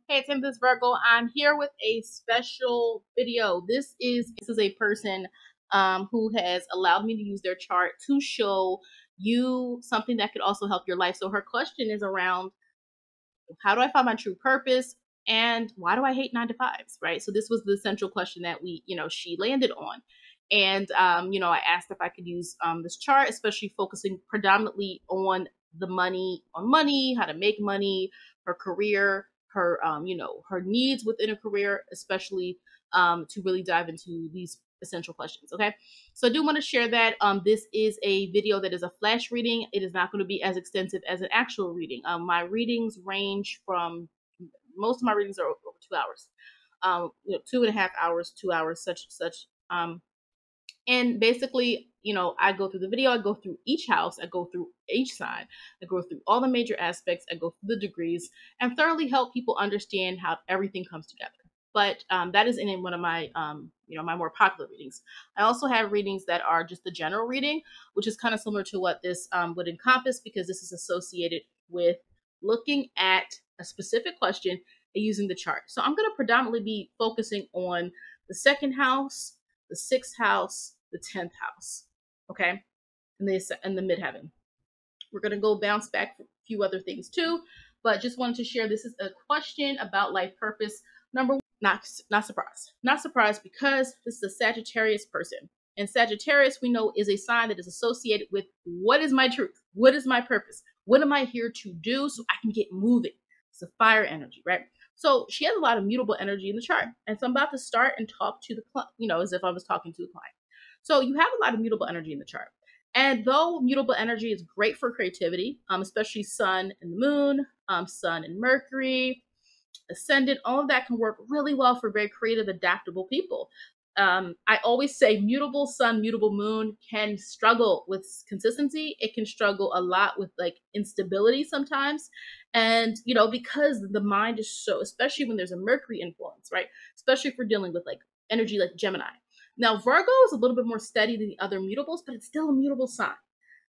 Hey, it's this Virgo. I'm here with a special video. This is a person who has allowed me to use their chart to show you something that could also help your life. So her question is around how do I find my true purpose and why do I hate 9 to 5s, right? So this was the central question that she landed on. And I asked if I could use this chart, especially focusing predominantly on money, how to make money, her career, her needs within a career, especially to really dive into these essential questions. Okay. So I do want to share that this is a video that is a flash reading. It is not going to be as extensive as an actual reading. My readings range from, most of my readings are over 2 hours, 2.5 hours, 2 hours, such. And basically, I go through the video, I go through each house, I go through each sign, I go through all the major aspects, I go through the degrees, and thoroughly help people understand how everything comes together. But that is in one of my, my more popular readings. I also have readings that are just the general reading, which is kind of similar to what this would encompass, because this is associated with looking at a specific question and using the chart. So I'm going to predominantly be focusing on the second house, the sixth house, the 10th house, okay, and the midheaven. We're going to go bounce back for a few other things too, but just wanted to share this is a question about life purpose. Number one, not surprised because this is a Sagittarius person. And Sagittarius, we know, is a sign that is associated with what is my truth? What is my purpose? What am I here to do so I can get moving? It's a fire energy, right? So she has a lot of mutable energy in the chart. And so I'm about to start and talk to the client, as if I was talking to a client. So you have a lot of mutable energy in the chart. And though mutable energy is great for creativity, especially sun and the moon, sun and Mercury, ascendant, all of that can work really well for very creative, adaptable people. I always say mutable sun, mutable moon can struggle with consistency. It can struggle a lot with like instability sometimes. And, because the mind is so, especially when there's a Mercury influence, right? Especially if we're dealing with like energy like Gemini. Now, Virgo is a little bit more steady than the other mutables, but it's still a mutable sign,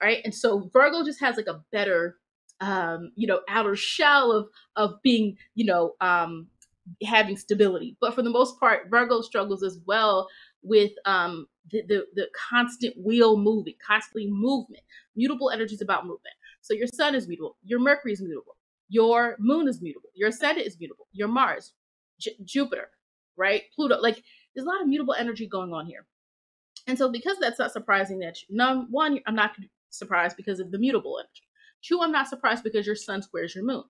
right? And so Virgo just has like a better, outer shell of being, having stability. But for the most part, Virgo struggles as well with the constant wheel moving, constantly movement. Mutable energy is about movement. So your sun is mutable, your Mercury is mutable, your moon is mutable, your ascendant is mutable, your Mars, Jupiter, right? Pluto, like there's a lot of mutable energy going on here. And so because that's not surprising that one, I'm not surprised because of the mutable energy. Two, I'm not surprised because your sun squares your moon.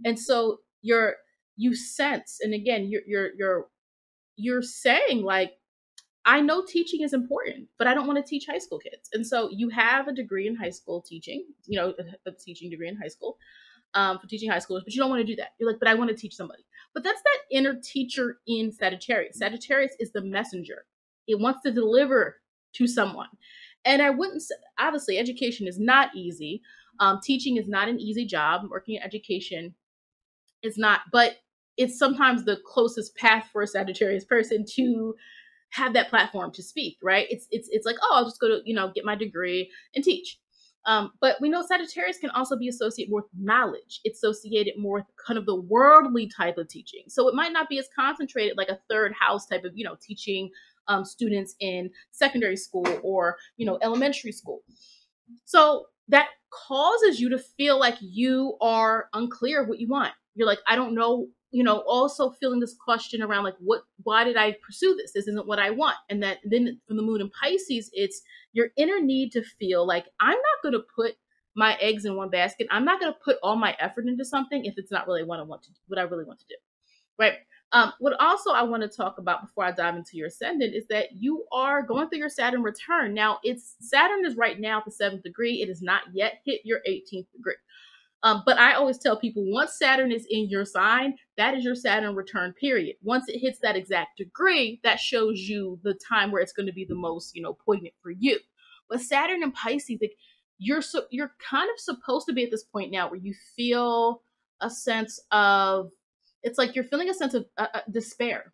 And so you sense, and again, you're saying like, I know teaching is important, but I don't want to teach high school kids. And so you have a degree in high school teaching, a teaching degree in high school, for teaching high schoolers, but you don't want to do that. You're like, but I want to teach somebody. But that's that inner teacher in Sagittarius. Sagittarius is the messenger. It wants to deliver to someone. And I wouldn't say, obviously, education is not easy. Teaching is not an easy job. Working in education is not, but it's sometimes the closest path for a Sagittarius person to have that platform to speak, right? It's like, oh, I'll just go to, get my degree and teach. But we know Sagittarius can also be associated more with knowledge. It's associated more with kind of the worldly type of teaching. So it might not be as concentrated like a third house type of, teaching students in secondary school or, elementary school. So that causes you to feel like you are unclear of what you want. You're like, I don't know, also feeling this question around like, why did I pursue this? This isn't what I want. And that then from the moon in Pisces, it's your inner need to feel like, I'm not going to put my eggs in one basket. I'm not going to put all my effort into something if it's not really what I really want to do. Right. What also I want to talk about before I dive into your ascendant is that you are going through your Saturn return. Now, Saturn is right now at the 7th degree. It has not yet hit your 18th degree. But I always tell people, once Saturn is in your sign, that is your Saturn return period. Once it hits that exact degree, that shows you the time where it's going to be the most, poignant for you. But Saturn and Pisces, like, you're kind of supposed to be at this point now where you feel a sense of, it's like you're feeling a sense of despair.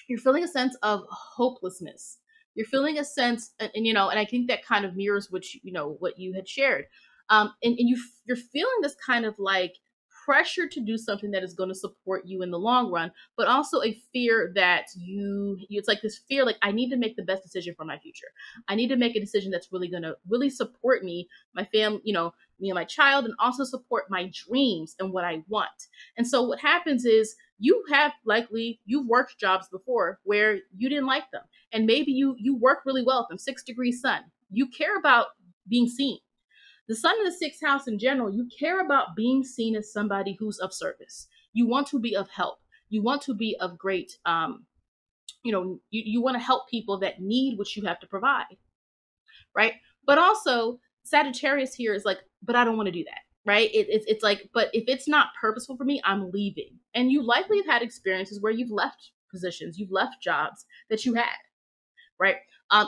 You're feeling a sense of hopelessness. You're feeling a sense, and I think that kind of mirrors what you had shared. And you're feeling this kind of like pressure to do something that is going to support you in the long run, but also a fear that it's like this fear, like I need to make the best decision for my future. I need to make a decision that's really going to really support me, my family, me and my child, and also support my dreams and what I want. And so what happens is you've worked jobs before where you didn't like them. And maybe you work really well with them. 6-degree sun. You care about being seen. The sun in the sixth house in general, you care about being seen as somebody who's of service. You want to be of help. You want to be of great, you want to help people that need what you have to provide, right? But also, Sagittarius here is like, but I don't want to do that, right? It's like, but if it's not purposeful for me, I'm leaving. And you likely have had experiences where you've left positions, you've left jobs that you had, right?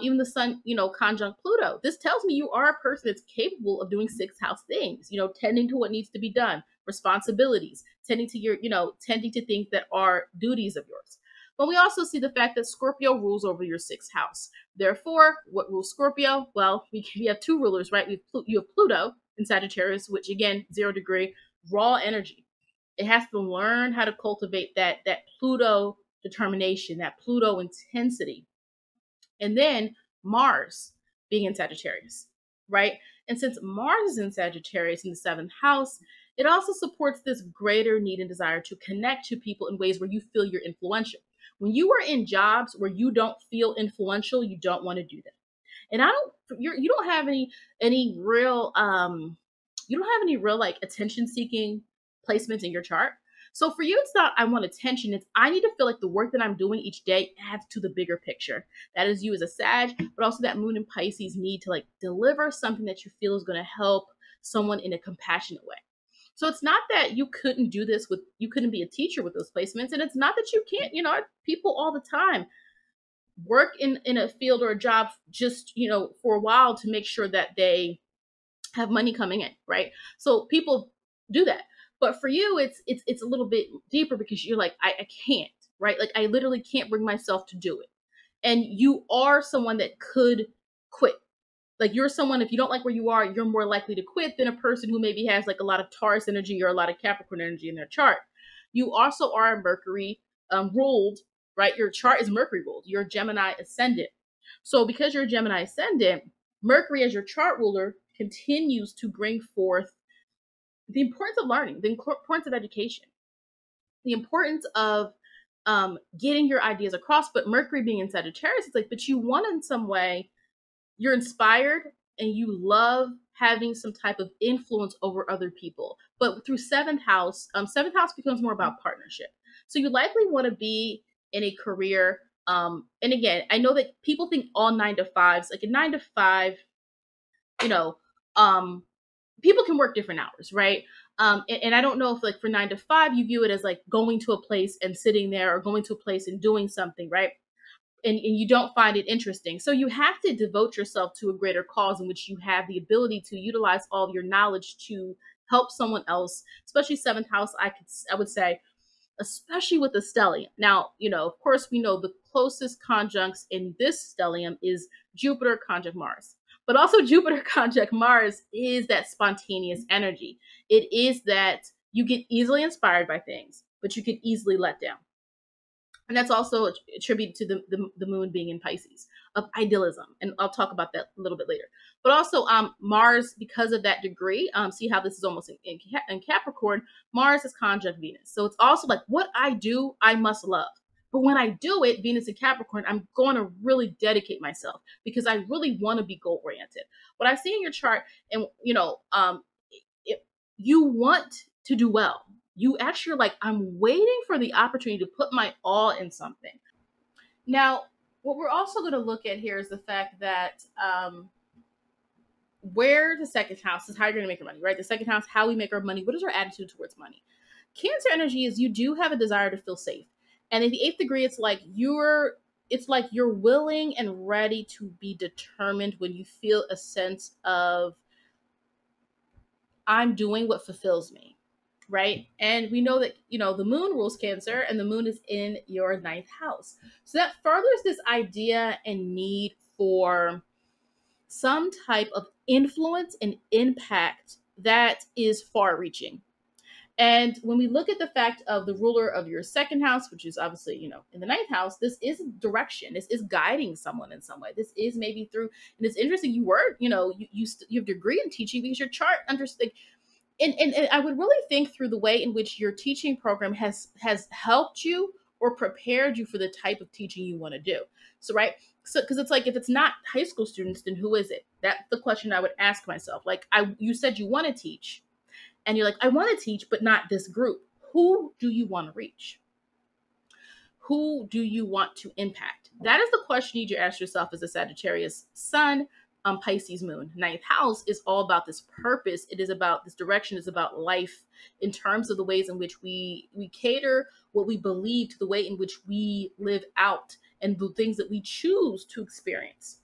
Even the sun, conjunct Pluto. This tells me you are a person that's capable of doing sixth house things, tending to what needs to be done, responsibilities, tending to things that are duties of yours. But we also see the fact that Scorpio rules over your sixth house. Therefore, what rules Scorpio? Well, we have two rulers, right? You have Pluto in Sagittarius, which again, 0-degree, raw energy. It has to learn how to cultivate that Pluto determination, that Pluto intensity. And then Mars being in Sagittarius, right? And since Mars is in Sagittarius in the 7th house, it also supports this greater need and desire to connect to people in ways where you feel you're influential. When you are in jobs where you don't feel influential, you don't want to do that. And you don't have any real like attention seeking placements in your chart. So for you, it's not I want attention. It's I need to feel like the work that I'm doing each day adds to the bigger picture. That is you as a Sag, but also that Moon in Pisces need to like deliver something that you feel is going to help someone in a compassionate way. So it's not that you couldn't do this you couldn't be a teacher with those placements. And it's not that you can't, people all the time work in a field or a job just, for a while to make sure that they have money coming in, right? So people do that. But for you, it's a little bit deeper because you're like, I can't, right? Like I literally can't bring myself to do it. And you are someone that could quit. Like you're someone, if you don't like where you are, you're more likely to quit than a person who maybe has like a lot of Taurus energy or a lot of Capricorn energy in their chart. You also are Mercury ruled, right? Your chart is Mercury ruled. You're Gemini ascendant. So because you're Gemini ascendant, Mercury as your chart ruler continues to bring forth the importance of learning, the importance of education, the importance of getting your ideas across. But Mercury being in Sagittarius, it's like, but you want in some way, you're inspired and you love having some type of influence over other people. But through 7th house becomes more about partnership. So you likely want to be in a career. And again, I know that people think all 9-to-5s, like a 9-to-5, people can work different hours, right? And I don't know if like for 9-to-5, you view it as like going to a place and sitting there or going to a place and doing something, right? And you don't find it interesting. So you have to devote yourself to a greater cause in which you have the ability to utilize all of your knowledge to help someone else, especially 7th house, I would say, especially with the stellium. Now, of course, we know the closest conjuncts in this stellium is Jupiter conjunct Mars. But also Jupiter conjunct Mars is that spontaneous energy. It is that you get easily inspired by things, but you get easily let down. And that's also attributed to the moon being in Pisces, of idealism. And I'll talk about that a little bit later. But also Mars, because of that degree, see how this is almost in Capricorn, Mars is conjunct Venus. So it's also like what I do, I must love. But when I do it, Venus in Capricorn, I'm going to really dedicate myself because I really want to be goal-oriented. What I see in your chart, and you want to do well. You actually are like, I'm waiting for the opportunity to put my all in something. Now, what we're also going to look at here is the fact that where the 2nd house is how you're going to make your money, right? The 2nd house, how we make our money. What is our attitude towards money? Cancer energy is you do have a desire to feel safe. And in the 8th degree, it's like you're willing and ready to be determined when you feel a sense of I'm doing what fulfills me. Right? And we know that, the moon rules Cancer and the moon is in your 9th house. So that furthers this idea and need for some type of influence and impact that is far reaching. And when we look at the fact of the ruler of your second house, which is obviously, in the ninth house, this is direction. This is guiding someone in some way. This is maybe through, and it's interesting. You were, you have a degree in teaching because your chart understands. And I would really think through the way in which your teaching program has helped you or prepared you for the type of teaching you want to do. So, right. So, because it's like, if it's not high school students, then who is it? That's the question I would ask myself. Like, you said you want to teach, and you're like, I want to teach, but not this group. Who do you want to reach? Who do you want to impact? That is the question you need to ask yourself as a Sagittarius sun, Pisces moon. Ninth house is all about this purpose. It is about this direction. It's about life in terms of the ways in which we cater what we believe to the way in which we live out and the things that we choose to experience.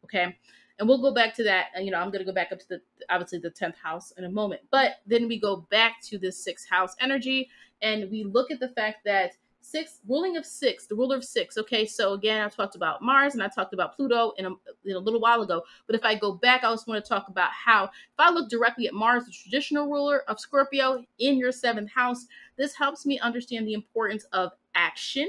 Okay. And we'll go back to that. And, I'm going to go back up to obviously the 10th house in a moment. But then we go back to this 6th house energy and we look at the fact that the ruler of six. Okay, so again, I talked about Mars and I talked about Pluto in a little while ago. But if I go back, I just want to talk about how, if I look directly at Mars, the traditional ruler of Scorpio, in your 7th house, this helps me understand the importance of action.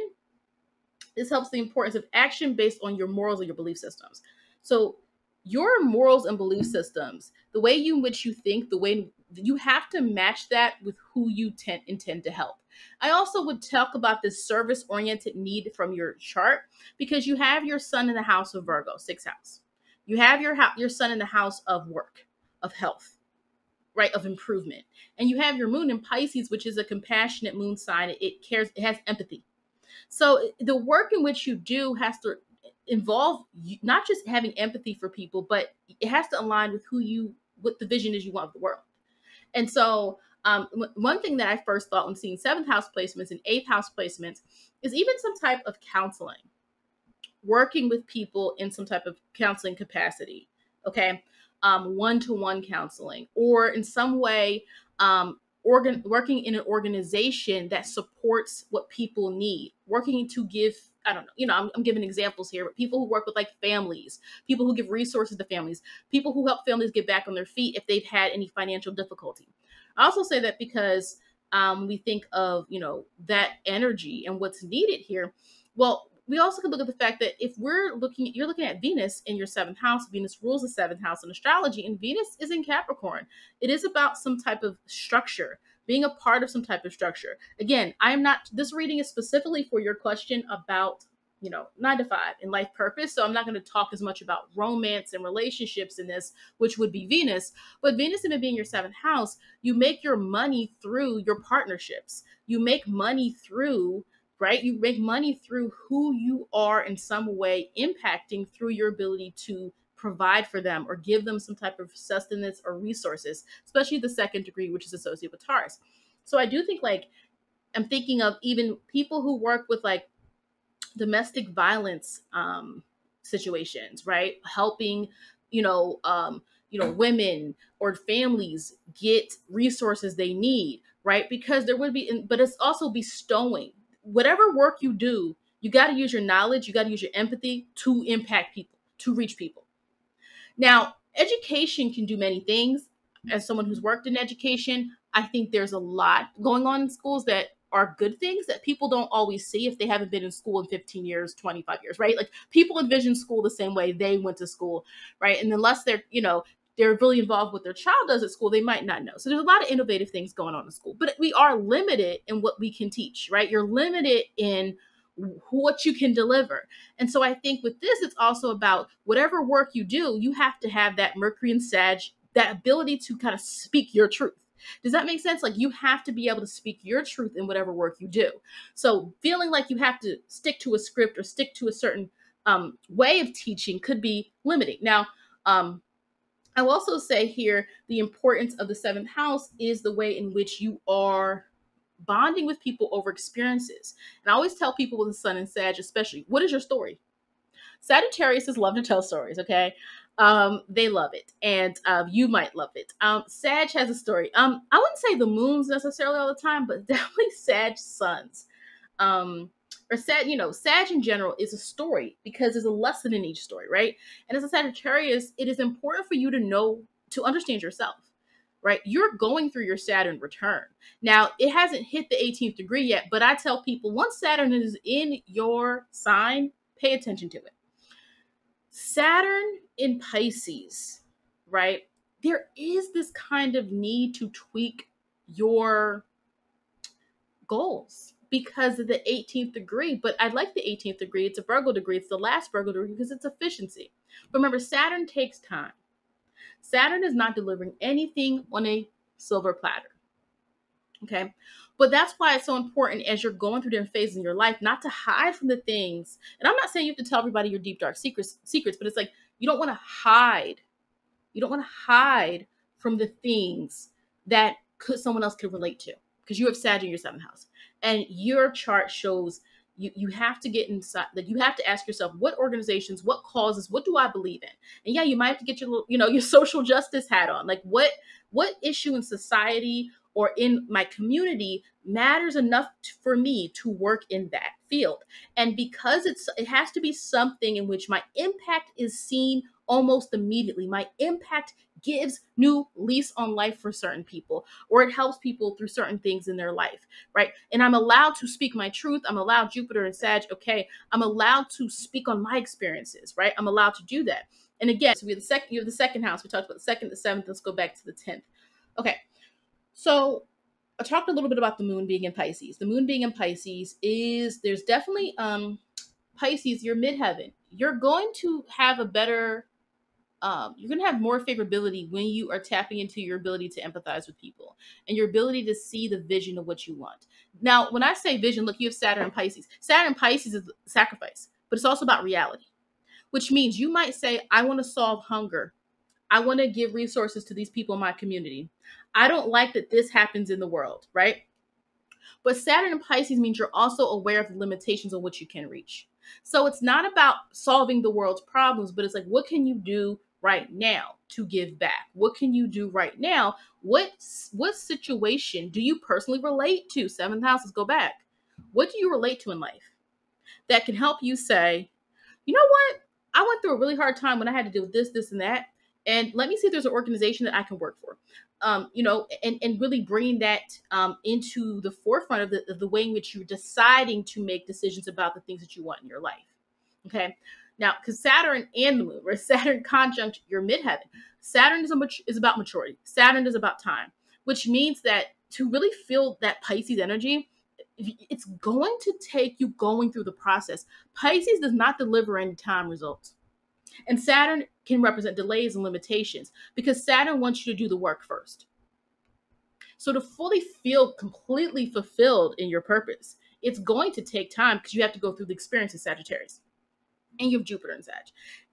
This helps the importance of action based on your morals and your belief systems. So your morals and belief systems, the way in which you think, the way you have to match that with who you intend to help. I also would talk about this service-oriented need from your chart because you have your sun in the house of Virgo, 6th house. You have your sun in the house of work, of health, right, of improvement. And you have your moon in Pisces, which is a compassionate moon sign. It cares, it has empathy. So the work in which you do has to involve not just having empathy for people, but it has to align with what the vision is you want of the world. And so one thing that I first thought when seeing 7th house placements and 8th house placements is even some type of counseling, working with people in some type of counseling capacity. Okay. One-to-one counseling, or in some way, working in an organization that supports what people need, working to give, I don't know, I'm giving examples here, but people who work with like families, people who give resources to families, people who help families get back on their feet if they've had any financial difficulty. I also say that because we think of, that energy and what's needed here. Well, we also could look at the fact that if you're looking at Venus in your 7th house. Venus rules the 7th house in astrology, and Venus is in Capricorn. It is about some type of structure, being a part of some type of structure. Again, this reading is specifically for your question about, 9 to 5 and life purpose. So I'm not going to talk as much about romance and relationships in this, which would be Venus. But Venus, in it being your 7th house, you make your money through your partnerships. You make money through, right? You make money through who you are in some way impacting through your ability to provide for them or give them some type of sustenance or resources, especially the 2nd degree, which is associated with Taurus. So I do think, like, I'm thinking of even people who work with like domestic violence situations, right? Helping, women or families get resources they need, right? Because there would be, but it's also bestowing. Whatever work you do, you got to use your knowledge, you got to use your empathy to impact people, to reach people. Now, education can do many things. As someone who's worked in education, I think there's a lot going on in schools that are good things that people don't always see if they haven't been in school in 15 years, 25 years, right? Like, people envision school the same way they went to school, right? And unless they're really involved with their child does at school, they might not know. So there's a lot of innovative things going on in school, but we are limited in what we can teach, right? You're limited in what you can deliver. And so I think with this, it's also about whatever work you do, you have to have that Mercury and Sag, that ability to kind of speak your truth. Does that make sense? Like, you have to be able to speak your truth in whatever work you do. So feeling like you have to stick to a script or stick to a certain way of teaching could be limiting. Now, I will also say here, the importance of the 7th house is the way in which you are bonding with people over experiences. And I always tell people with the sun and Sag, especially, what is your story? Sagittarius love to tell stories, okay? They love it, and you might love it. Sag has a story. I wouldn't say the moons necessarily all the time, but definitely Sag suns. Or Sag, Sag in general is a story because there's a lesson in each story, right? And as a Sagittarius, it is important for you to understand yourself. right? You're going through your Saturn return. Now, it hasn't hit the 18th degree yet, but I tell people once Saturn is in your sign, pay attention to it. Saturn in Pisces, right? There is this kind of need to tweak your goals because of the 18th degree. But I like the 18th degree. It's a Virgo degree. It's the last Virgo degree because it's efficiency. But remember, Saturn takes time. Saturn is not delivering anything on a silver platter. Okay. But that's why it's so important as you're going through different phases in your life, not to hide from the things. And I'm not saying you have to tell everybody your deep, dark secrets, but it's like you don't want to hide. You don't want to hide from the things that someone else could relate to because you have Saturn in your 7th house. And your chart shows you have to get inside, that you have to ask yourself, what organizations, what causes, what do I believe in? And yeah, you might have to get your, your social justice hat on. Like what issue in society or in my community matters enough for me to work in that field. And because it has to be something in which my impact is seen almost immediately. My impact gives new lease on life for certain people, or it helps people through certain things in their life, right? And I'm allowed to speak my truth. I'm allowed, Jupiter and Sag, okay, I'm allowed to speak on my experiences, right? I'm allowed to do that. And again, so you have the second house. We talked about the second, the 7th. Let's go back to the 10th. Okay. So I talked a little bit about the moon being in Pisces. The moon being in Pisces there's definitely, Pisces, your midheaven. You're going to have a better, you're going to have more favorability when you are tapping into your ability to empathize with people and your ability to see the vision of what you want. Now, when I say vision, look, you have Saturn and Pisces. Saturn and Pisces is sacrifice, but it's also about reality, which means you might say, I want to solve hunger. I want to give resources to these people in my community. I don't like that this happens in the world, right? But Saturn and Pisces means you're also aware of the limitations of what you can reach. So it's not about solving the world's problems, but it's like, what can you do right now to give back? What can you do right now? What situation do you personally relate to? 7th house, let's go back. What do you relate to in life that can help you say, you know what? I went through a really hard time when I had to deal with this, and that. And let me see if there's an organization that I can work for. And really bringing that into the forefront of the way in which you're deciding to make decisions about the things that you want in your life. Okay. Now, because Saturn and the moon, where Saturn conjunct your midheaven, Saturn is about maturity. Saturn is about time, which means that to really feel that Pisces energy, it's going to take you going through the process. Pisces does not deliver any time results. And Saturn can represent delays and limitations because Saturn wants you to do the work first. So to fully feel completely fulfilled in your purpose, it's going to take time because you have to go through the experience of Sagittarius. And you have Jupiter in Sag.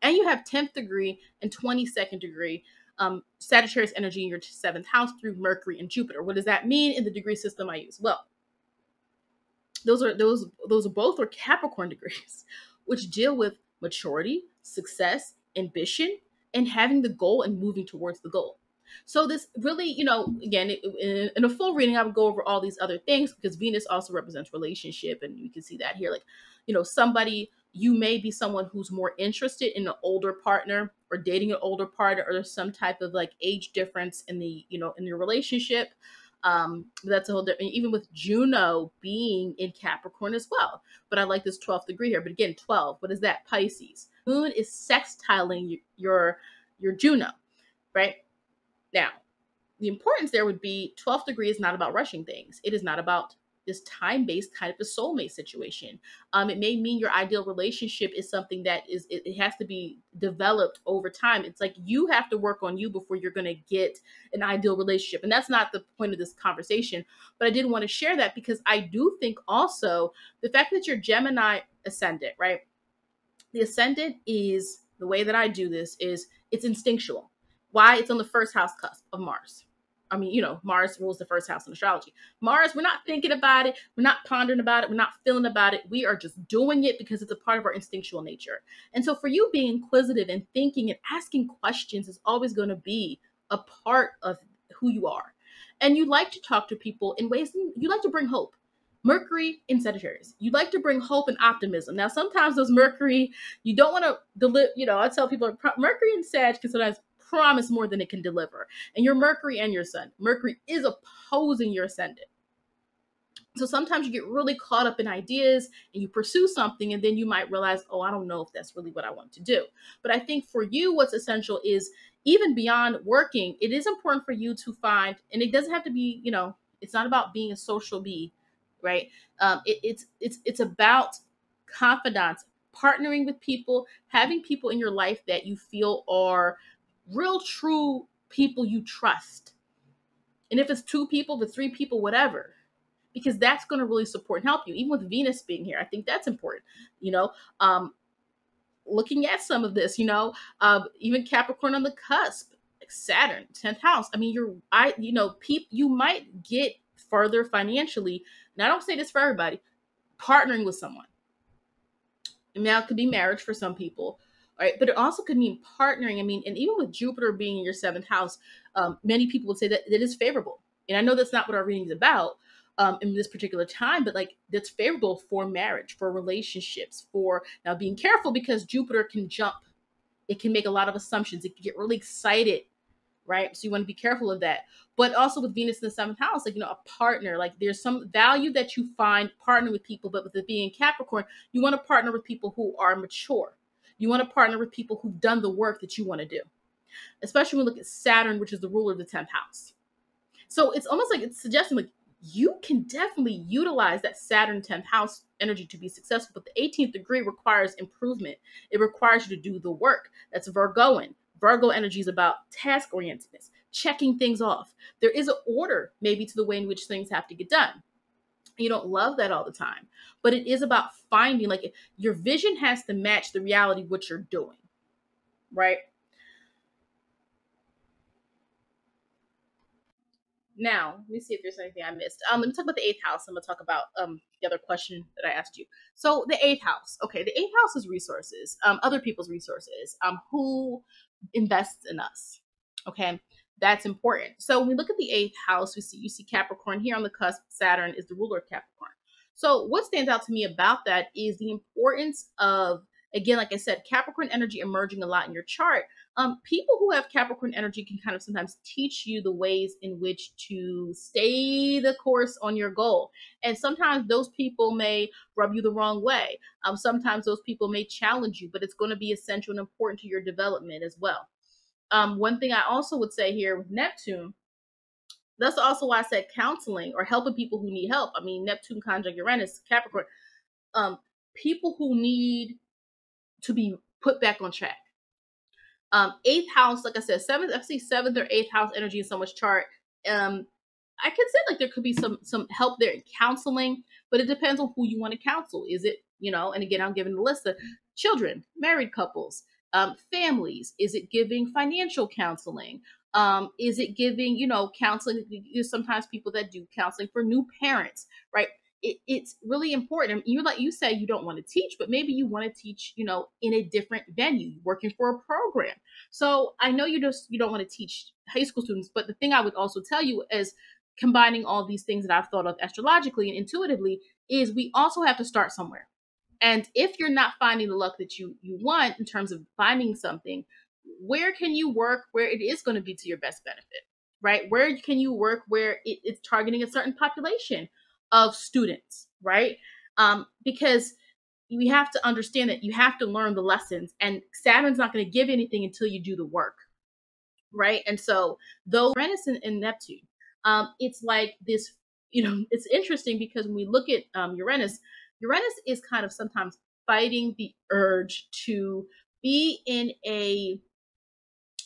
And you have 10th degree and 22nd degree Sagittarius energy in your 7th house through Mercury and Jupiter. What does that mean in the degree system I use? Well, those are both are Capricorn degrees, which deal with maturity, success, ambition, and having the goal and moving towards the goal. So this really, again, in a full reading, I would go over all these other things because Venus also represents relationship. And you can see that here, like, you may be someone who's more interested in an older partner or dating an older partner, or there's some type of like age difference in the, in your relationship. That's a whole different, even with Juno being in Capricorn as well. But I like this 12th degree here. But again, 12, what is that? Pisces. Moon is sextiling your Juno, right? Now, the importance there would be 12th degree is not about rushing things. It is not about this time-based kind of a soulmate situation. It may mean your ideal relationship is something that it has to be developed over time. It's like you have to work on you before you're going to get an ideal relationship. And that's not the point of this conversation. But I did want to share that because I do think also the fact that you're Gemini ascendant, right? The ascendant is, the way that I do this is it's instinctual. Why? It's on the first house cusp of Mars. I mean, Mars rules the first house in astrology. Mars, we're not thinking about it. We're not pondering about it. We're not feeling about it. We are just doing it because it's a part of our instinctual nature. And so for you, being inquisitive and thinking and asking questions is always going to be a part of who you are. And you like to talk to people in ways you like to bring hope. Mercury in Sagittarius. You'd like to bring hope and optimism. Now, sometimes those Mercury, you don't want to deliver, I tell people Mercury in Sag can sometimes promise more than it can deliver. And your Mercury and your Sun. Mercury is opposing your ascendant. So sometimes you get really caught up in ideas and you pursue something, and then you might realize, oh, I don't know if that's really what I want to do. But I think for you, what's essential is, even beyond working, it is important for you to find, and it doesn't have to be, it's not about being a social bee, right? It's about confidants, partnering with people, having people in your life that you feel are real, true people you trust. And if it's 2 people, if it's 3 people, whatever, because that's going to really support and help you. Even with Venus being here, I think that's important. Looking at some of this, even Capricorn on the cusp, like Saturn, 10th house. I mean, you might get further financially. And I don't say this for everybody, partnering with someone. And now it could be marriage for some people, right? But it also could mean partnering. I mean, and even with Jupiter being in your 7th house, many people would say that it is favorable. And I know that's not what our reading is about, in this particular time, but like that's favorable for marriage, for relationships, for now being careful because Jupiter can jump. It can make a lot of assumptions. It can get really excited, right? So you want to be careful of that. But also with Venus in the 7th house, like, a partner, like there's some value that you find partnering with people, but with it being Capricorn, you want to partner with people who are mature. You want to partner with people who've done the work that you want to do, especially when we look at Saturn, which is the ruler of the 10th house. So it's almost like it's suggesting like, you can definitely utilize that Saturn 10th house energy to be successful, but the 18th degree requires improvement. It requires you to do the work. That's Virgoan. Virgo energy is about task orientedness, checking things off. There is an order maybe to the way in which things have to get done. You don't love that all the time, but it is about finding, like, your vision has to match the reality of what you're doing, right? Now, let me see if there's anything I missed. Let me talk about the 8th house. I'm going to talk about the other question that I asked you. So the 8th house. Okay, the 8th house is resources, other people's resources, who invests in us. Okay, that's important. So when we look at the 8th house, you see Capricorn here on the cusp. Saturn is the ruler of Capricorn. So what stands out to me about that is the importance of, again, like I said, Capricorn energy emerging a lot in your chart. People who have Capricorn energy can kind of sometimes teach you the ways in which to stay the course on your goal. And sometimes those people may rub you the wrong way. Sometimes those people may challenge you, but it's going to be essential and important to your development as well. One thing I also would say here with Neptune, that's also why I said counseling or helping people who need help. I mean, Neptune conjunct Uranus, Capricorn, people who need to be put back on track. 8th house, like I said, 7th, I see 7th or 8th house energy in someone's chart. I could say like there could be some help there in counseling, but it depends on who you want to counsel. Is it, and again, I'm giving the list of children, married couples, families. Is it giving financial counseling? Is it giving, counseling? There's sometimes people that do counseling for new parents, right? It's really important. You say you don't want to teach, but maybe you want to teach, in a different venue, working for a program. So I know you don't want to teach high school students, but the thing I would also tell you is combining all these things that I've thought of astrologically and intuitively is we also have to start somewhere. And if you're not finding the luck that you want in terms of finding something, where can you work where it is going to be to your best benefit, right? Where can you work where it's targeting a certain population of students, right? Because we have to understand that you have to learn the lessons, and Saturn's not going to give anything until you do the work, right? And so, though Uranus and Neptune, it's like this, it's interesting because when we look at Uranus is kind of sometimes fighting the urge to be in a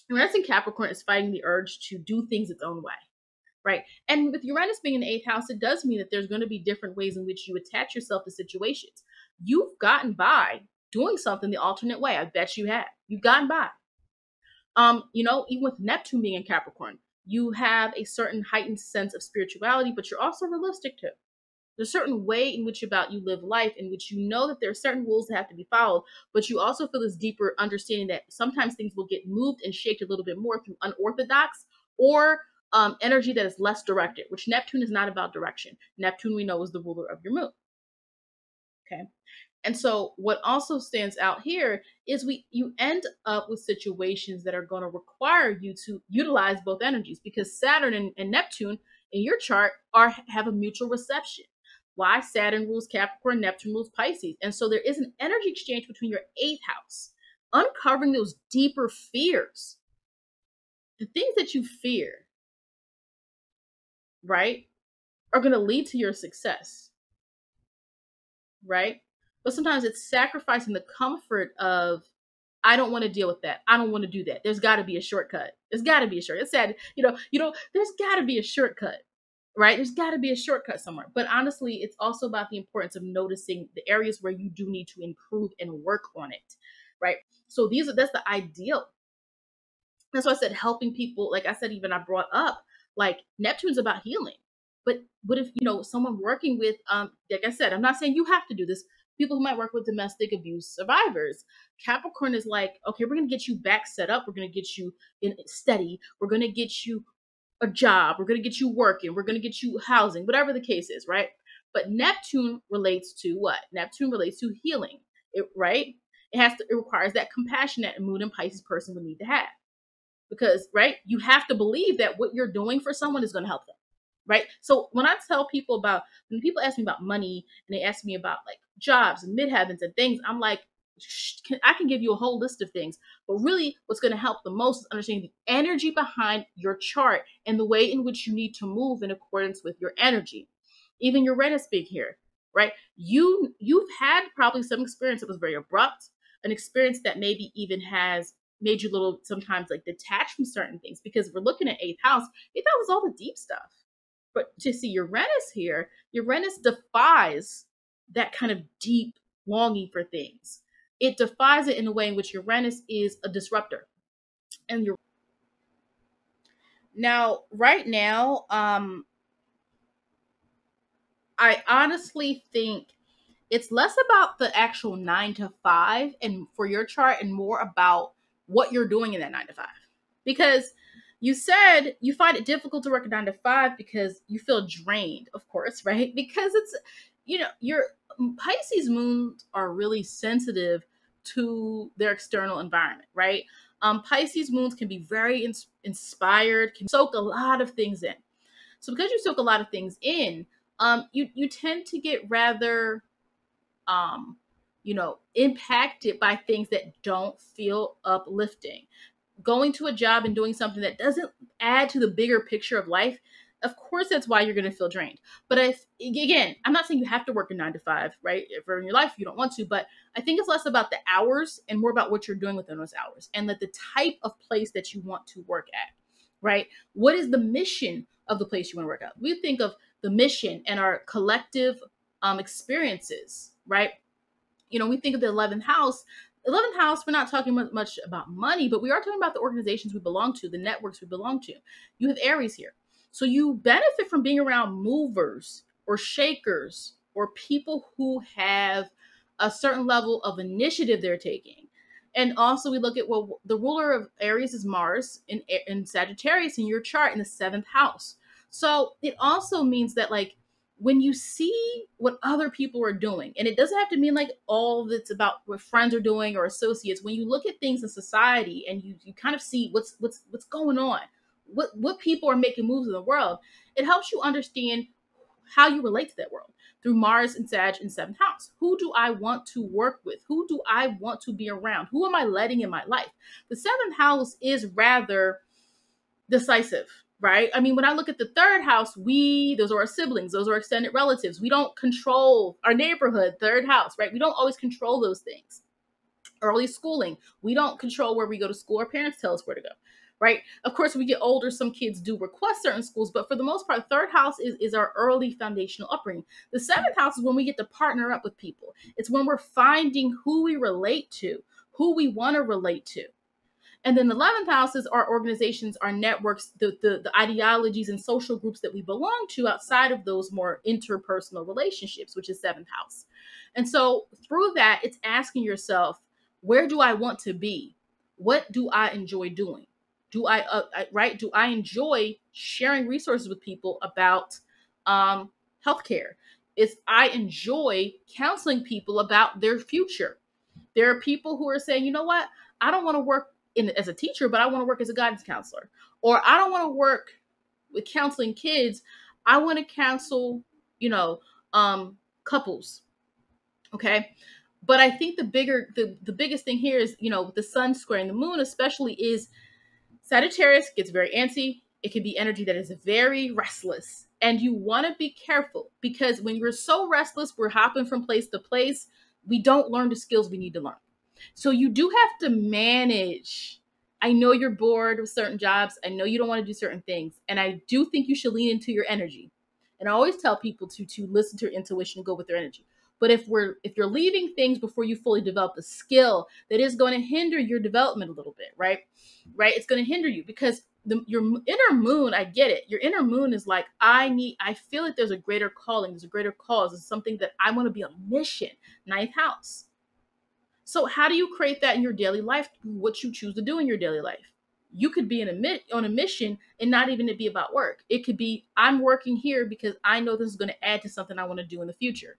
Uranus in Capricorn is fighting the urge to do things its own way. Right. And with Uranus being in the 8th house, it does mean that there's going to be different ways in which you attach yourself to situations. You've gotten by doing something the alternate way. I bet you have. You've gotten by. Even with Neptune being in Capricorn, you have a certain heightened sense of spirituality, but you're also realistic too. There's a certain way in which you live life, in which you know that there are certain rules that have to be followed, but you also feel this deeper understanding that sometimes things will get moved and shaped a little bit more through unorthodox or energy that is less directed, which Neptune is not about direction. Neptune, we know, is the ruler of your moon. Okay. And so what also stands out here is you end up with situations that are going to require you to utilize both energies, because Saturn and Neptune in your chart have a mutual reception. Why? Saturn rules Capricorn, Neptune rules Pisces. And so there is an energy exchange between your eighth house, uncovering those deeper fears, the things that you fear, right, are going to lead to your success, right? But sometimes it's sacrificing the comfort of, I don't want to deal with that. I don't want to do that. There's got to be a shortcut. There's got to be a shortcut. It's sad, there's got to be a shortcut, right? There's got to be a shortcut somewhere. But honestly, it's also about the importance of noticing the areas where you do need to improve and work on it, right? So that's the ideal. That's why I said helping people. Like I said, even I brought up, like, Neptune's about healing. But what if, someone working with, like I said, I'm not saying you have to do this. People who might work with domestic abuse survivors. Capricorn is like, okay, we're going to get you back set up. We're going to get you in steady. We're going to get you a job. We're going to get you working. We're going to get you housing, whatever the case is, right? But Neptune relates to what? Neptune relates to healing, right? It requires that compassion that a Moon and Pisces person would need to have. Because, right, you have to believe that what you're doing for someone is going to help them, right? So when people ask me about money and they ask me about like jobs and midheavens and things, I'm like, I can give you a whole list of things, but really what's going to help the most is understanding the energy behind your chart and the way in which you need to move in accordance with your energy. Even Uranus big here, right? You've had probably some experience that was very abrupt, an experience that maybe even has made you a little sometimes like detached from certain things, because we're looking at eighth house. Eighth house is all the deep stuff. But to see Uranus here, Uranus defies that kind of deep longing for things. It defies it in a way in which Uranus is a disruptor. And right now, I honestly think it's less about the actual 9 to 5 and for your chart, and more about what you're doing in that 9 to 5. Because you said you find it difficult to work a 9 to 5 because you feel drained, of course, right? Because it's, your Pisces moons are really sensitive to their external environment, right? Pisces moons can be very inspired, can soak a lot of things in. So because you soak a lot of things in, you tend to get rather impacted by things that don't feel uplifting. Going to a job and doing something that doesn't add to the bigger picture of life, of course, that's why you're going to feel drained. But again, I'm not saying you have to work a 9 to 5, right? For in your life, you don't want to, but I think it's less about the hours and more about what you're doing within those hours, and the type of place that you want to work at, right? What is the mission of the place you want to work at? We think of the mission and our collective experiences, right? We think of the 11th house. 11th house, we're not talking much about money, but we are talking about the organizations we belong to, the networks we belong to. You have Aries here. So you benefit from being around movers or shakers or people who have a certain level of initiative they're taking. And also we look at, well, the ruler of Aries is Mars in Sagittarius in your chart in the 7th house. So it also means that, like, when you see what other people are doing, and it doesn't have to mean like all that's about what friends are doing or associates, when you look at things in society and you kind of see what's going on, what people are making moves in the world, it helps you understand how you relate to that world through Mars and Sag in 7th house. Who do I want to work with? Who do I want to be around? Who am I letting in my life? The 7th house is rather decisive, right? I mean, when I look at the 3rd house, those are our siblings, those are extended relatives. We don't control our neighborhood, 3rd house, right? We don't always control those things. Early schooling, we don't control where we go to school. Our parents tell us where to go, right? Of course, when we get older, some kids do request certain schools, but for the most part, 3rd house is our early foundational upbringing. The 7th house is when we get to partner up with people. It's when we're finding who we relate to, who we want to relate to. And then the 11th house is our organizations, our networks, the ideologies and social groups that we belong to outside of those more interpersonal relationships, which is 7th house. And so through that, it's asking yourself, where do I want to be? What do I enjoy doing? Do I enjoy sharing resources with people about healthcare? is I enjoy counseling people about their future. There are people who are saying, you know what, I don't want to work as a teacher, but I want to work as a guidance counselor. Or I don't want to work with counseling kids. I want to counsel, you know, couples. Okay. But I think the biggest thing here is, with the sun squaring the moon, especially, is Sagittarius gets very antsy. It can be energy that is very restless. And you want to be careful, because when you're so restless, we're hopping from place to place. We don't learn the skills we need to learn. So you do have to manage. I know you're bored with certain jobs. I know you don't want to do certain things. And I do think you should lean into your energy. And I always tell people to listen to your intuition and go with their energy. But if you're leaving things before you fully develop a skill, that is going to hinder your development a little bit, right? Right? It's going to hinder you, because your inner moon, I get it. Your inner moon is like, I feel like there's a greater calling, there's a greater cause, there's something that I want to be on a mission. Ninth house. So how do you create that in your daily life? What you choose to do in your daily life. You could be on a mission and not even it be about work. It could be, I'm working here because I know this is going to add to something I want to do in the future.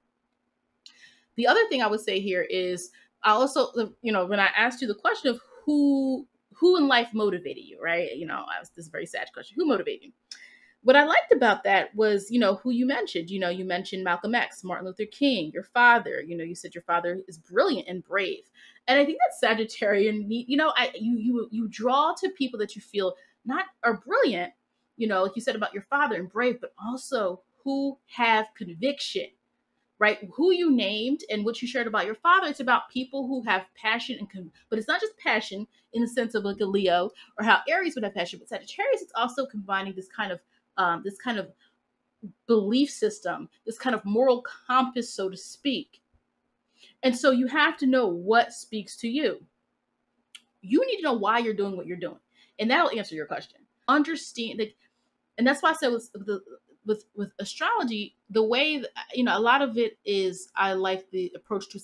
The other thing I would say here is, I also, when I asked you the question of who in life motivated you, right? This is a very sad question. Who motivated you? What I liked about that was, who you mentioned. You mentioned Malcolm X, Martin Luther King, your father. You said your father is brilliant and brave. And I think that Sagittarian, you draw to people that you feel not are brilliant, like you said about your father, and brave, but also who have conviction. Right? Who you named and what you shared about your father, it's about people who have passion but it's not just passion in the sense of like a Leo, or how Aries would have passion, but Sagittarius, it's also combining this kind of belief system, this kind of moral compass, so to speak. And so you have to know what speaks to you. You need to know why you're doing what you're doing, and that'll answer your question. Understand that, and that's why I said with astrology, the way that, a lot of it is, I like the approach to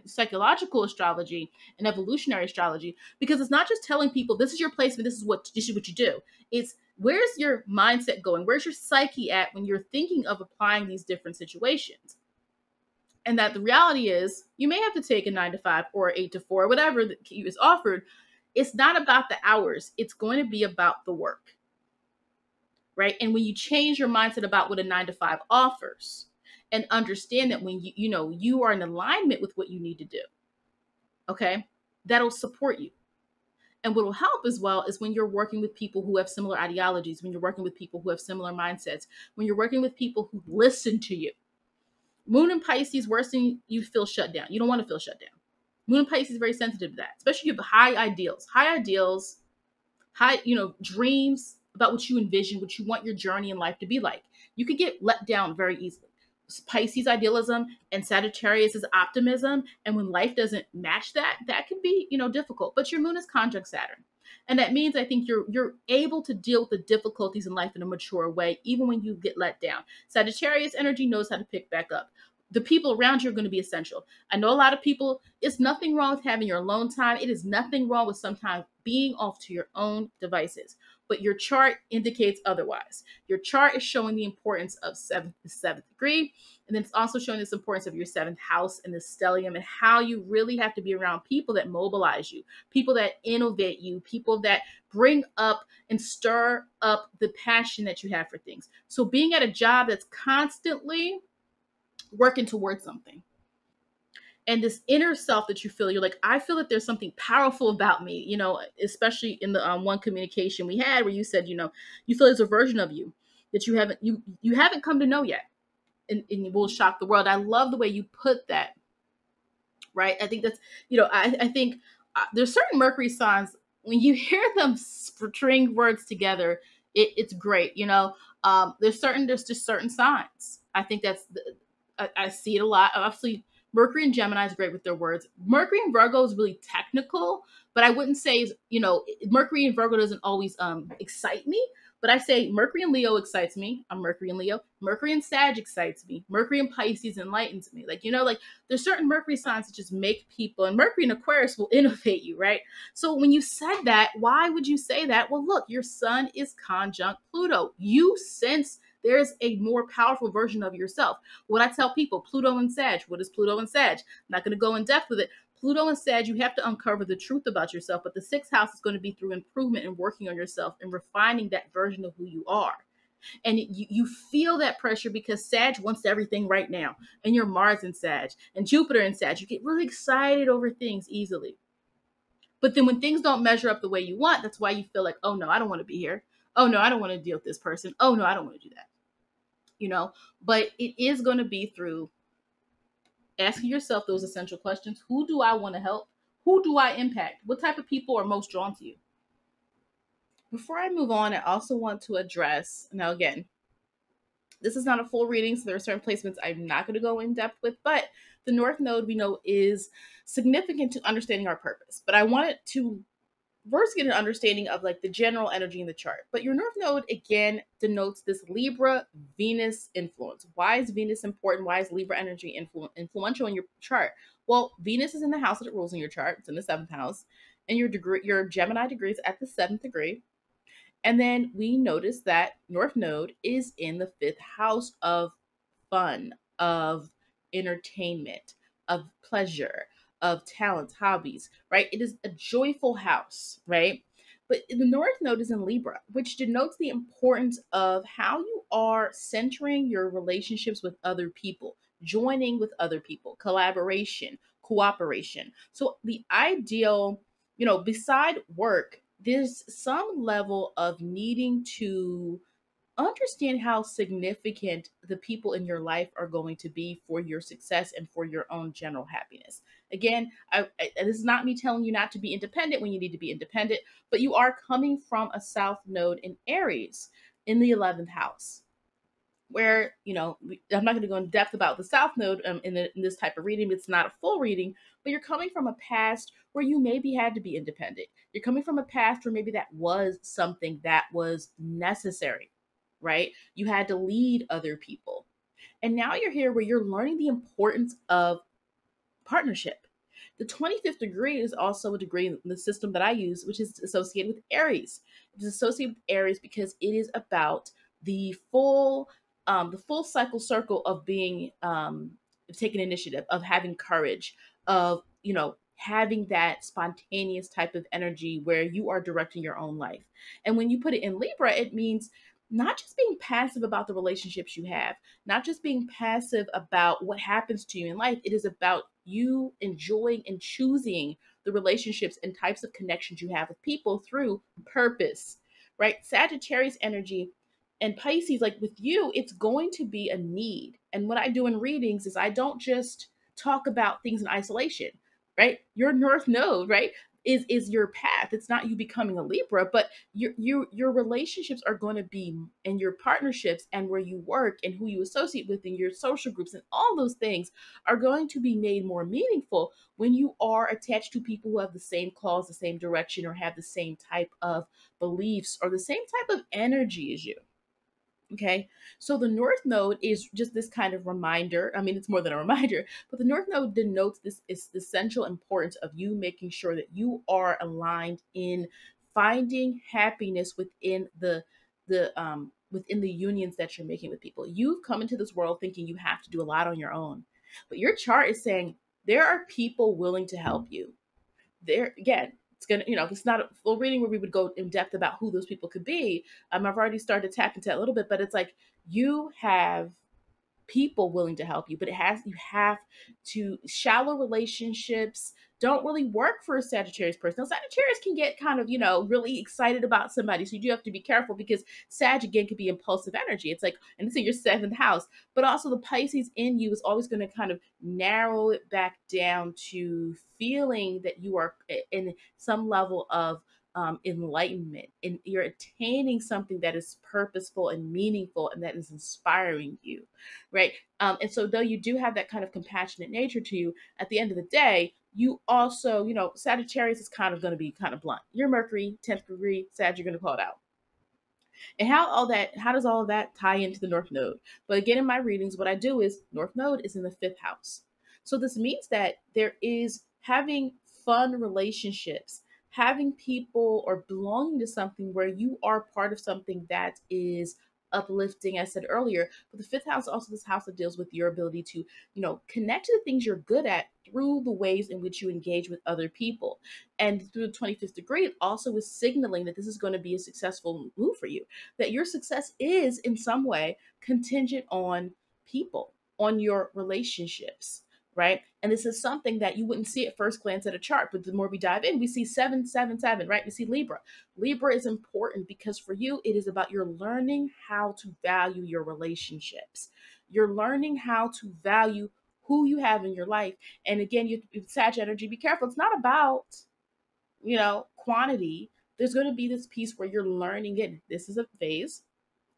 psychological astrology and evolutionary astrology, because it's not just telling people this is your placement, this is what you do. It's, where's your mindset going? Where's your psyche at when you're thinking of applying these different situations? And that the reality is, you may have to take a 9 to 5 or 8 to 4, whatever is offered. It's not about the hours. It's going to be about the work. Right? And when you change your mindset about what a 9 to 5 offers, and understand that when you are in alignment with what you need to do, okay, that'll support you. And what will help as well is when you're working with people who have similar ideologies, when you're working with people who have similar mindsets, when you're working with people who listen to you. Moon in Pisces, worse than you feel shut down. You don't want to feel shut down. Moon in Pisces is very sensitive to that, especially if you have high ideals, high, dreams about what you envision, what you want your journey in life to be like. You could get let down very easily. Pisces idealism and Sagittarius is optimism. And when life doesn't match that can be, difficult. But your moon is conjunct Saturn. And that means I think you're able to deal with the difficulties in life in a mature way, even when you get let down. Sagittarius energy knows how to pick back up. The people around you are going to be essential. I know a lot of people, it's nothing wrong with having your alone time. It is nothing wrong with sometimes being off to your own devices. But your chart indicates otherwise. Your chart is showing the importance of the seventh degree. And then it's also showing this importance of your 7th house and the stellium, and how you really have to be around people that mobilize you, people that innovate you, people that bring up and stir up the passion that you have for things. So being at a job that's constantly working towards something, and this inner self that you feel, you're like, I feel that there's something powerful about me, especially in the one communication we had where you said, you feel there's a version of you that you haven't come to know yet, and it will shock the world. I love the way you put that, right? I think that's, I think there's certain Mercury signs, when you hear them string words together, it's great. There's just certain signs. I think I see it a lot. Obviously, Mercury and Gemini is great with their words. Mercury and Virgo is really technical, but I wouldn't say, Mercury and Virgo doesn't always excite me. But I say Mercury and Leo excites me. I'm Mercury and Leo. Mercury and Sag excites me. Mercury and Pisces enlightens me. There's certain Mercury signs that just make people, and Mercury and Aquarius will innovate you, right? So when you said that, why would you say that? Well, look, your sun is conjunct Pluto. You sense There's a more powerful version of yourself. When I tell people Pluto and Sag, what is Pluto and Sag? I'm not going to go in depth with it. Pluto and Sag, you have to uncover the truth about yourself, but the sixth house is going to be through improvement and working on yourself and refining that version of who you are. And you feel that pressure because Sag wants everything right now, and your Mars in Sag and Jupiter in Sag. You get really excited over things easily. But then when things don't measure up the way you want, that's why you feel like, oh no, I don't want to be here. Oh no, I don't want to deal with this person. Oh no, I don't want to do that. You know, but it is going to be through asking yourself those essential questions. Who do I want to help? Who do I impact? What type of people are most drawn to you? Before I move on, I also want to address, now again, this is not a full reading, so there are certain placements I'm not going to go in depth with, but the North Node we know is significant to understanding our purpose. But I wanted to first get an understanding of like the general energy in the chart. But your North Node again denotes this Libra Venus influence. Why is Venus important? Why is Libra energy influential in your chart? Well, Venus is in the house that it rules in your chart. It's in the seventh house, and your Gemini degree is at the seventh degree. And then we notice that North Node is in the fifth house of fun, of entertainment, of pleasure, of talents, hobbies, right? It is a joyful house, right? But the North Node is in Libra, which denotes the importance of how you are centering your relationships with other people, joining with other people, collaboration, cooperation. So the ideal, beside work, there's some level of needing to understand how significant the people in your life are going to be for your success and for your own general happiness. Again, this is not me telling you not to be independent when you need to be independent, but you are coming from a South Node in Aries in the 11th house. Where, I'm not going to go in depth about the South Node in this type of reading. It's not a full reading, but you're coming from a past where you maybe had to be independent. You're coming from a past where maybe that was something that was necessary, right? You had to lead other people. And now you're here where you're learning the importance of partnership. The 25th degree is also a degree in the system that I use, which is associated with Aries. It is associated with Aries because it is about the full cycle circle of being taking initiative, of having courage, of having that spontaneous type of energy where you are directing your own life. And when you put it in Libra, it means not just being passive about the relationships you have, not just being passive about what happens to you in life. It is about you enjoying and choosing the relationships and types of connections you have with people through purpose, right? Sagittarius energy and Pisces, like with you, it's going to be a need. And what I do in readings is I don't just talk about things in isolation, right? Your North Node, right, is your path. It's not you becoming a Libra, but your relationships are going to be, and your partnerships and where you work and who you associate with in your social groups and all those things are going to be made more meaningful when you are attached to people who have the same cause, the same direction, or have the same type of beliefs or the same type of energy as you. Okay, so the North Node is just this kind of reminder. I mean, it's more than a reminder, but the North Node denotes this is the essential importance of you making sure that you are aligned in finding happiness within the unions that you're making with people. You've come into this world thinking you have to do a lot on your own, but your chart is saying there are people willing to help you. There again, it's gonna, it's not a full reading where we would go in depth about who those people could be. I've already started to tap into that a little bit, but it's like you have people willing to help you, but you have to, shallow relationships don't really work for a Sagittarius person. Now, Sagittarius can get kind of, really excited about somebody. So you do have to be careful because Sag again could be impulsive energy. It's like, and it's in your seventh house, but also the Pisces in you is always going to kind of narrow it back down to feeling that you are in some level of enlightenment, and you're attaining something that is purposeful and meaningful and that is inspiring you, right? And so though you do have that kind of compassionate nature to you, at the end of the day, you also, Sagittarius is kind of going to be kind of blunt. Your Mercury, 10th degree, Sag, you're going to call it out. And how does all of that tie into the North Node? But again, in my readings, what I do is North Node is in the fifth house. So this means that there is having fun relationships, having people or belonging to something where you are part of something that is uplifting, as I said earlier. But the fifth house is also this house that deals with your ability to, connect to the things you're good at through the ways in which you engage with other people. And through the 25th degree, it also is signaling that this is going to be a successful move for you, that your success is in some way contingent on people, on your relationships, right? And this is something that you wouldn't see at first glance at a chart, but the more we dive in, we see 777, right? We see Libra. Libra is important because for you, it is about your learning how to value your relationships. You're learning how to value who you have in your life. And again, you Sag energy, be careful. It's not about, quantity. There's going to be this piece where you're learning it. This is a phase.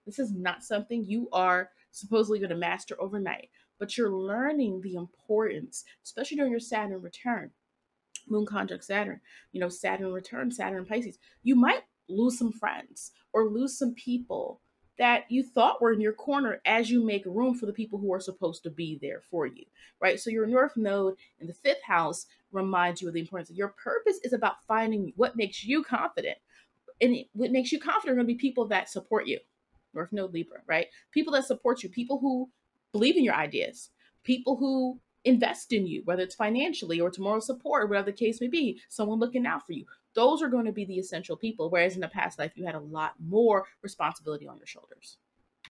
This is not something you are supposedly going to master overnight, but you're learning the importance, especially during your Saturn return, Moon conjunct Saturn, Saturn return, Saturn Pisces. You might lose some friends or lose some people that you thought were in your corner as you make room for the people who are supposed to be there for you, right? So your North Node in the fifth house reminds you of the importance of your purpose is about finding what makes you confident. And what makes you confident are going to be people that support you. North Node Libra, right? People that support you, people who believe in your ideas, people who invest in you, whether it's financially or to moral support or whatever the case may be, someone looking out for you. Those are going to be the essential people. Whereas in the past life, you had a lot more responsibility on your shoulders.